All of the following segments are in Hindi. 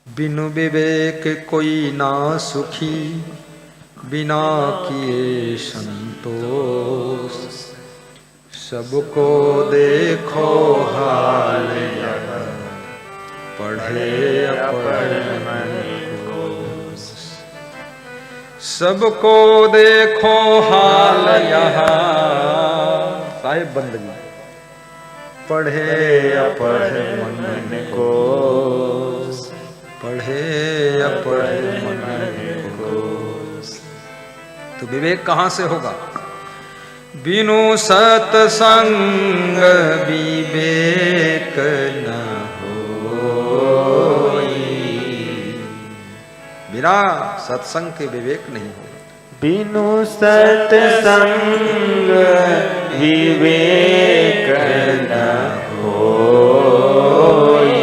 बिनु विवेक कोई ना सुखी, बिना किए संतोष। सबको देखो हाल यह, पढ़े अपढ़ मन कोश। सबको देखो हाल यह, साहिब बंदगी, पढ़े अपढ़ मन कोश। पढ़े अपढ़ मन कोश। तो विवेक कहां से होगा? बिनु सत्संग विवेक न होई। बिना सत्संग के विवेक नहीं होगा। बिनु सत्संग विवेक न होई।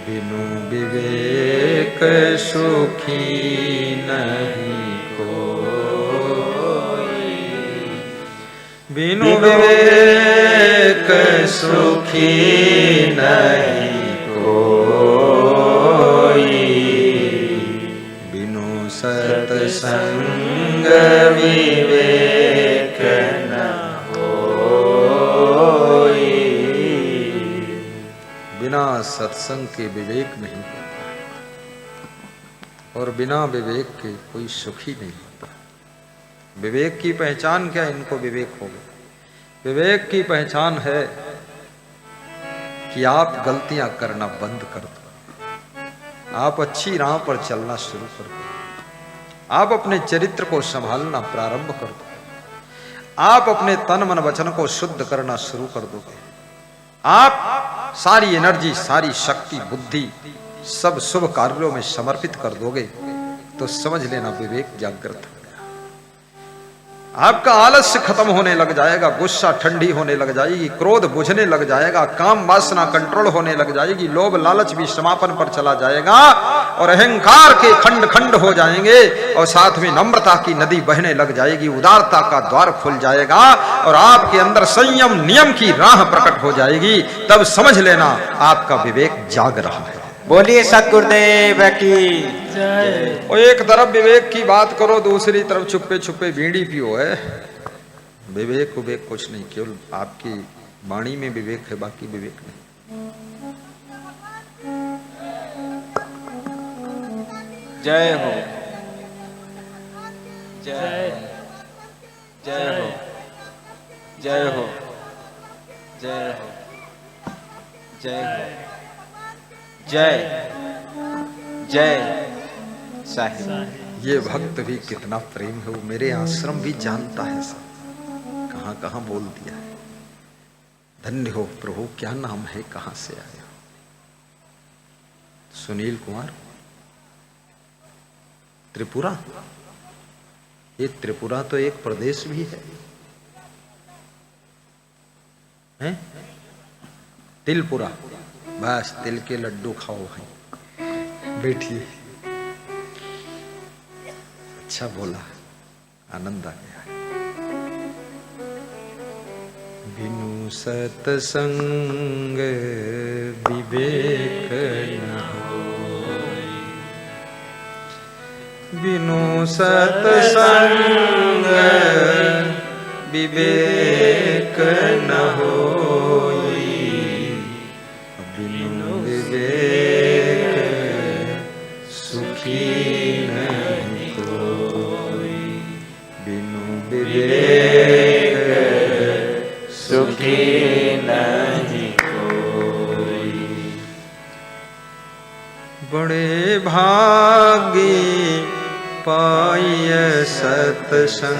बिनु विवेक सुखी नहीं कोई। बिनु विवेक सुखी नहीं कोई। बिनु सत्संग विवेक न होई। बिना सत्संग के विवेक नहीं होता, और बिना विवेक के कोई सुखी नहीं होता। विवेक की पहचान क्या? इनको विवेक हो गया। विवेक की पहचान है कि आप गलतियां करना बंद कर दो, आप अच्छी राह पर चलना शुरू कर दो, आप अपने चरित्र को संभालना प्रारंभ कर दो, आप अपने तन मन वचन को शुद्ध करना शुरू कर दोगे, आप सारी एनर्जी, सारी शक्ति, बुद्धि सब शुभ कार्यों में समर्पित कर दोगे, तो समझ लेना विवेक जागृत हो गया। आपका आलस्य खत्म होने लग जाएगा, गुस्सा ठंडी होने लग जाएगी, क्रोध बुझने लग जाएगा, काम वासना कंट्रोल होने लग जाएगी, लोभ लालच भी समापन पर चला जाएगा, और अहंकार के खंड खंड हो जाएंगे, और साथ में नम्रता की नदी बहने लग जाएगी, उदारता का द्वार खुल जाएगा, और आपके अंदर संयम नियम की राह प्रकट हो जाएगी। तब समझ लेना आपका विवेक जाग रहा है। बोलिए सतगुरुदेव की जय। और एक तरफ विवेक की बात करो, दूसरी तरफ छुपे छुपे बीड़ी पियो है। विवेक विवेक कुछ नहीं, केवल आपकी वाणी में विवेक है, बाकी विवेक नहीं। जय हो, जय जय हो, जय हो, जय हो, जय हो, जय जय साहिब। ये भक्त भी कितना प्रेम है, वो मेरे आश्रम भी जानता है सब, कहां कहां बोल दिया है। धन्य हो प्रभु, क्या नाम है, कहां से आए हो? सुनील कुमार, त्रिपुरा। ये त्रिपुरा तो एक प्रदेश भी है, हैं? तिलपुरा, बस तिल के लड्डू खाओ भाई, बैठिए। अच्छा बोला, आनंद आ गया। बिनु सत्संग विवेक न होई। बिनु सत्संग विवेक न होई। बिनु विवेक सुखी नहीं कोई। बिनु विवेक सुखी नहीं कोई। बड़े भागी पाय सत्संगा,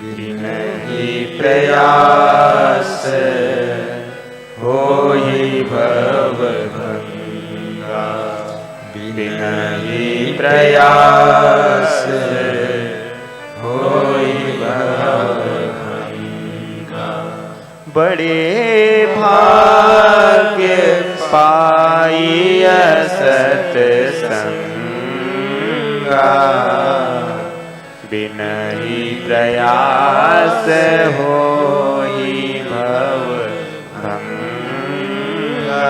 बिनहि प्रयास होई भव भंगा। बिनहि प्रयास होई भव भंगा। बड़े भाग्य पाई सत्संगा, बिनहि प्रयास होई भव भंगा।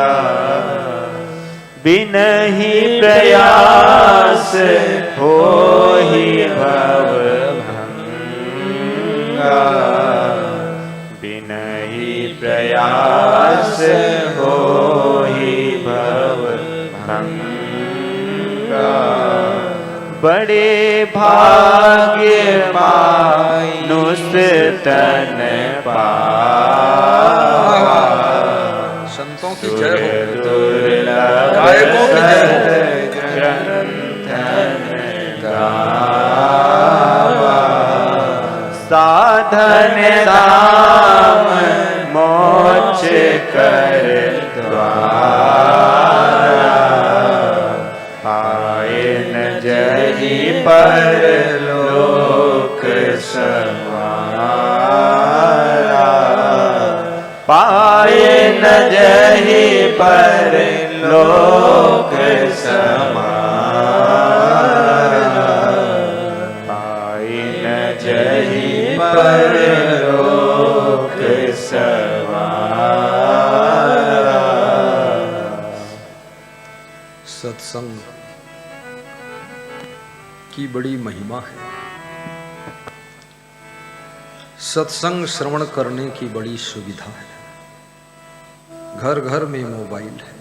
बिनहि प्रयास हो ही भव भंगा, बिनहि प्रयास हो ही भव भंगा। बड़े भाग्य मानुष तन पावा, संतों की जय हो, दुर्लभ गायकों की जय हो। ग्रंथन गावा, साधन धाम मोक्ष कर द्वारा, पाए न जहि पर लोक समारा, पाए न जहि पर लोक समारा, पाए न जहि पर लोक समारा। सत्संग की बड़ी महिमा है। सत्संग श्रवण करने की बड़ी सुविधा है। घर घर में मोबाइल है।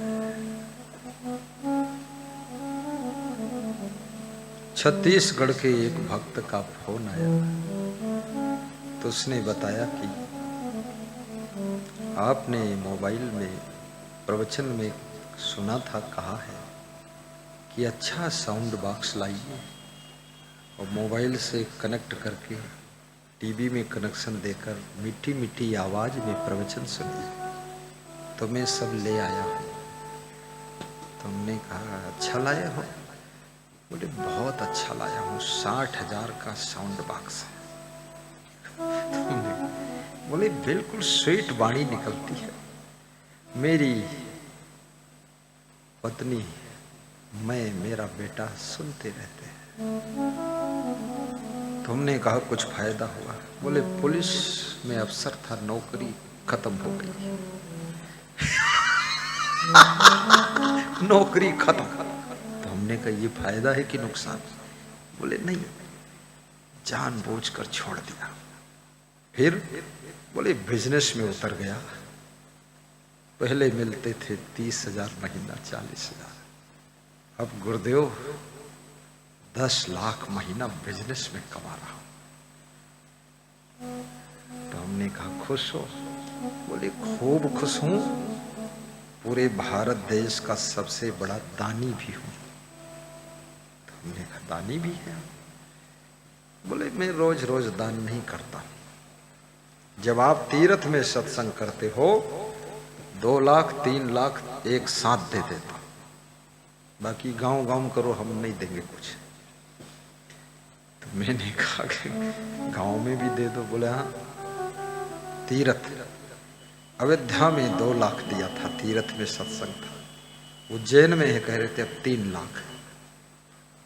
छत्तीसगढ़ के एक भक्त का फोन आया तो उसने बताया कि आपने मोबाइल में प्रवचन में सुना था, कहा है कि अच्छा साउंड बॉक्स लाइए और मोबाइल से कनेक्ट करके टीवी में कनेक्शन देकर मीठी मीठी आवाज में प्रवचन सुनिए। तो मैं सब ले आया हूँ। तुमने कहा अच्छा लाया हो? बोले बहुत अच्छा लाया हूँ, 60,000 का साउंड बॉक्स है। बोले बिल्कुल स्वीट वाणी निकलती है। मेरी पत्नी, मैं, मेरा बेटा सुनते रहते हैं। तुमने कहा कुछ फायदा हुआ? बोले पुलिस में अफसर था, नौकरी खत्म हो गई। नौकरी खत्म। तो हमने कहा ये फायदा है कि नुकसान? बोले नहीं, जानबूझकर छोड़ दिया। फिर बोले बिजनेस में उतर गया। पहले मिलते थे 30,000 महीना, 40,000। अब गुरुदेव 10 लाख महीना बिजनेस में कमा रहा हूं। तो हमने कहा खुश हो? बोले खूब खुश हूं, पूरे भारत देश का सबसे बड़ा दानी भी हूं। तो हमने कहा दानी भी है? बोले मैं रोज रोज दान नहीं करता। जब आप तीर्थ में सत्संग करते हो 2 लाख 3 लाख एक साथ दे देता, बाकी गांव गांव करो, हम नहीं देंगे कुछ। तो मैंने कहा कि गांव में भी दे दो। बोले हाँ। तीर्थ अयोध्या में 2 लाख दिया था, तीर्थ में सत्संग था। उज्जैन में है, कह रहे थे अब 3 लाख।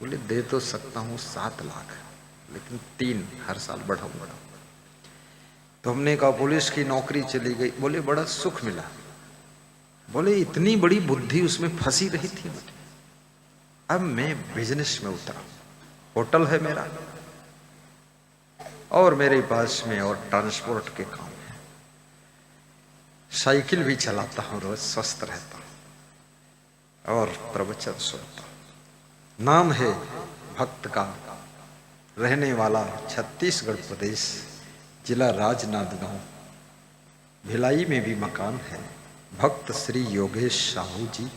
बोले दे तो सकता हूँ 7 लाख, लेकिन 3 हर साल बढ़ाऊंगा। तो हमने कहा पुलिस की नौकरी चली गई। बोले बड़ा सुख मिला। बोले इतनी बड़ी बुद्धि उसमें फंसी रही थी मुझे। अब मैं बिजनेस में उतरा, होटल है मेरा और मेरे पास में और ट्रांसपोर्ट के काम है, साइकिल भी चलाता हूं, रोज स्वस्थ रहता हूं और प्रवचन सुनता हूं। नाम है भक्त का, रहने वाला छत्तीसगढ़ प्रदेश, जिला राजनांदगांव, भिलाई में भी मकान है। भक्त श्री योगेश साहू जी,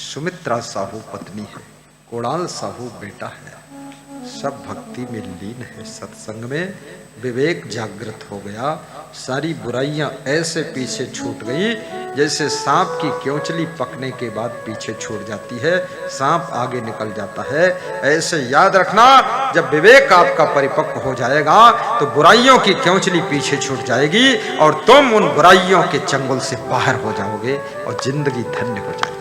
सुमित्रा साहू पत्नी है, कोणाल साहू बेटा है। सब भक्ति में लीन है। सत्संग में विवेक जागृत हो गया। सारी बुराइयां ऐसे पीछे छूट गई जैसे सांप की क्योंचली पकने के बाद पीछे छूट जाती है, सांप आगे निकल जाता है। ऐसे याद रखना, जब विवेक आपका परिपक्व हो जाएगा तो बुराइयों की क्योंचली पीछे छूट जाएगी और तुम उन बुराइयों के चंगुल से बाहर हो जाओगे और जिंदगी धन्य हो जाएगी।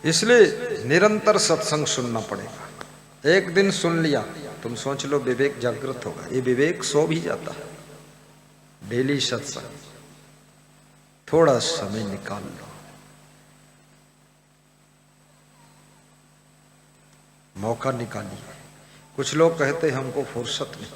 इसलिए निरंतर सत्संग सुनना पड़ेगा। एक दिन सुन लिया, तुम सोच लो विवेक जागृत होगा। ये विवेक सो भी जाता है। डेली सत्संग, थोड़ा समय निकाल लो, मौका निकालिए। कुछ लोग कहते हैं हमको फुर्सत नहीं,